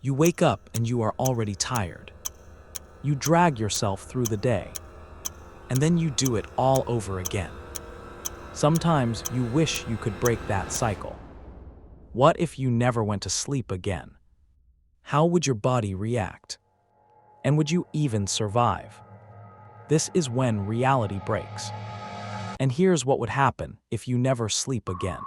You wake up and you are already tired. You drag yourself through the day, and then you do it all over again. Sometimes you wish you could break that cycle. What if you never went to sleep again? How would your body react? And would you even survive? This is when reality breaks. And here's what would happen if you never sleep again.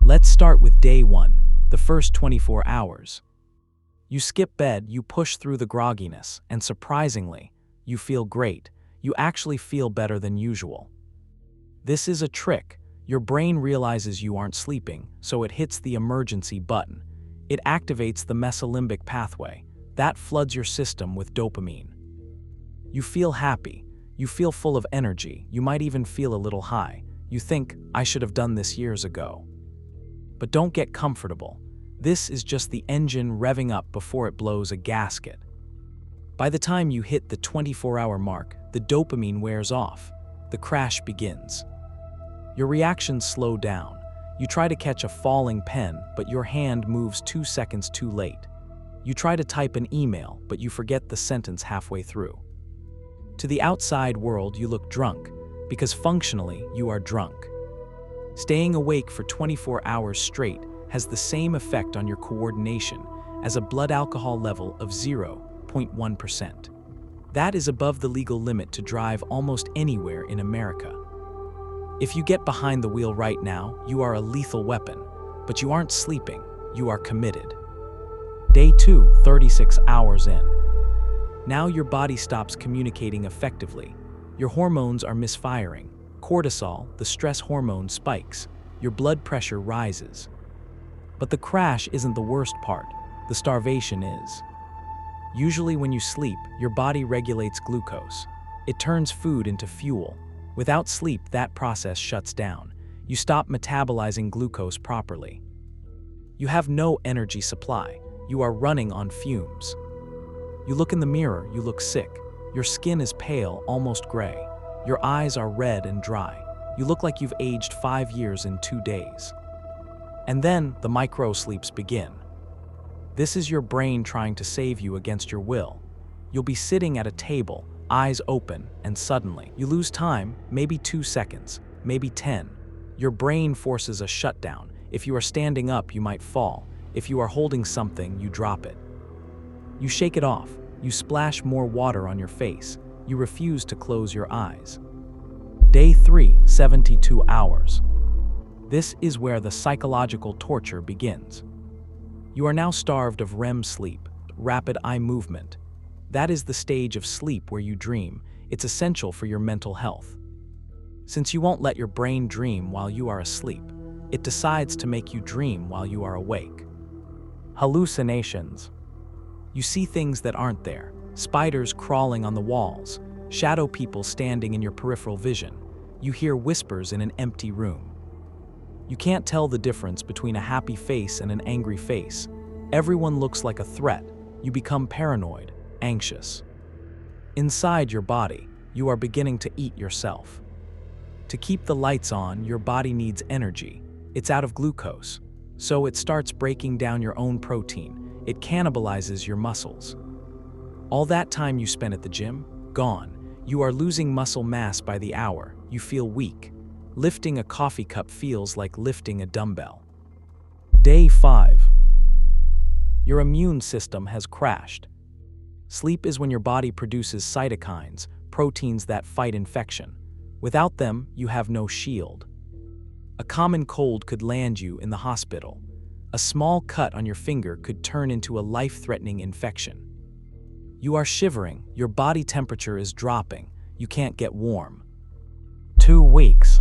Let's start with day 1, the first 24 hours. You skip bed, you push through the grogginess, and surprisingly, you feel great. You actually feel better than usual. This is a trick. Your brain realizes you aren't sleeping, so it hits the emergency button. It activates the mesolimbic pathway. That floods your system with dopamine. You feel happy. You feel full of energy. You might even feel a little high. You think, I should have done this years ago. But don't get comfortable. This is just the engine revving up before it blows a gasket. By the time you hit the 24-hour mark, the dopamine wears off. The crash begins. Your reactions slow down. You try to catch a falling pen, but your hand moves 2 seconds too late. You try to type an email, but you forget the sentence halfway through. To the outside world, you look drunk, because functionally, you are drunk. Staying awake for 24 hours straight has the same effect on your coordination as a blood alcohol level of 0.1%. That is above the legal limit to drive almost anywhere in America. If you get behind the wheel right now, you are a lethal weapon, but you aren't sleeping, you are committed. Day 2, 36 hours in. Now your body stops communicating effectively. Your hormones are misfiring. Cortisol, the stress hormone, spikes. Your blood pressure rises. But the crash isn't the worst part. The starvation is. Usually when you sleep, your body regulates glucose. It turns food into fuel. Without sleep, that process shuts down. You stop metabolizing glucose properly. You have no energy supply. You are running on fumes. You look in the mirror, you look sick. Your skin is pale, almost gray. Your eyes are red and dry. You look like you've aged 5 years in 2 days. And then the micro-sleeps begin. This is your brain trying to save you against your will. You'll be sitting at a table, eyes open, and suddenly, you lose time, maybe 2 seconds, maybe 10. Your brain forces a shutdown. If you are standing up, you might fall. If you are holding something, you drop it. You shake it off. You splash more water on your face. You refuse to close your eyes. Day 3, 72 hours. This is where the psychological torture begins. You are now starved of REM sleep, rapid eye movement. That is the stage of sleep where you dream. It's essential for your mental health. Since you won't let your brain dream while you are asleep, it decides to make you dream while you are awake. Hallucinations. You see things that aren't there. Spiders crawling on the walls, shadow people standing in your peripheral vision. You hear whispers in an empty room. You can't tell the difference between a happy face and an angry face. Everyone looks like a threat. You become paranoid, anxious. Inside your body, you are beginning to eat yourself. To keep the lights on, your body needs energy. It's out of glucose, so it starts breaking down your own protein. It cannibalizes your muscles. All that time you spent at the gym, gone. You are losing muscle mass by the hour. You feel weak. Lifting a coffee cup feels like lifting a dumbbell. Day 5. Your immune system has crashed. Sleep is when your body produces cytokines, proteins that fight infection. Without them, you have no shield. A common cold could land you in the hospital. A small cut on your finger could turn into a life-threatening infection. You are shivering, your body temperature is dropping, you can't get warm. 2 weeks.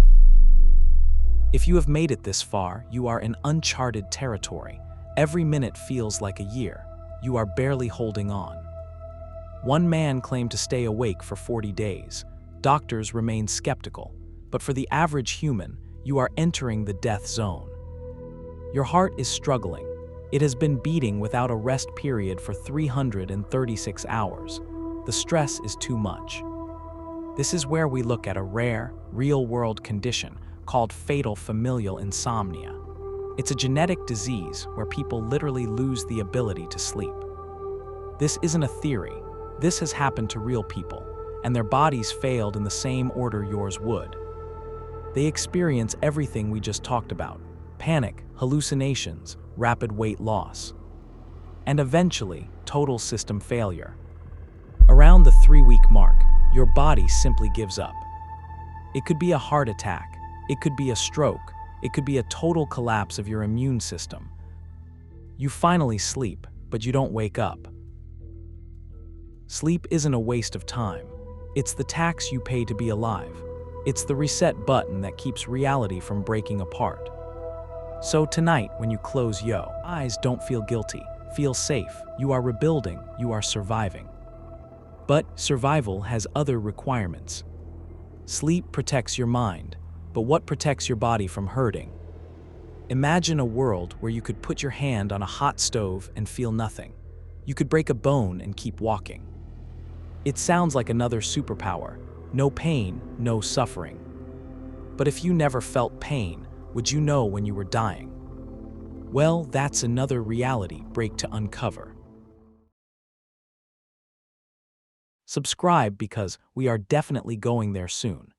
If you have made it this far, you are in uncharted territory. Every minute feels like a year. You are barely holding on. One man claimed to stay awake for 40 days. Doctors remain skeptical, but for the average human, you are entering the death zone. Your heart is struggling. It has been beating without a rest period for 336 hours. The stress is too much. This is where we look at a rare, real-world condition called fatal familial insomnia. It's a genetic disease where people literally lose the ability to sleep. This isn't a theory. This has happened to real people, and their bodies failed in the same order yours would. They experience everything we just talked about: panic, hallucinations, rapid weight loss, and eventually, total system failure. Around the 3-week mark, your body simply gives up. It could be a heart attack, it could be a stroke, it could be a total collapse of your immune system. You finally sleep, but you don't wake up. Sleep isn't a waste of time. It's the tax you pay to be alive. It's the reset button that keeps reality from breaking apart. So tonight, when you close your eyes, don't feel guilty. Feel safe. You are rebuilding. You are surviving. But survival has other requirements. Sleep protects your mind, but what protects your body from hurting? Imagine a world where you could put your hand on a hot stove and feel nothing. You could break a bone and keep walking. It sounds like another superpower. No pain, no suffering. But if you never felt pain, would you know when you were dying? Well, that's another reality break to uncover. Subscribe because we are definitely going there soon.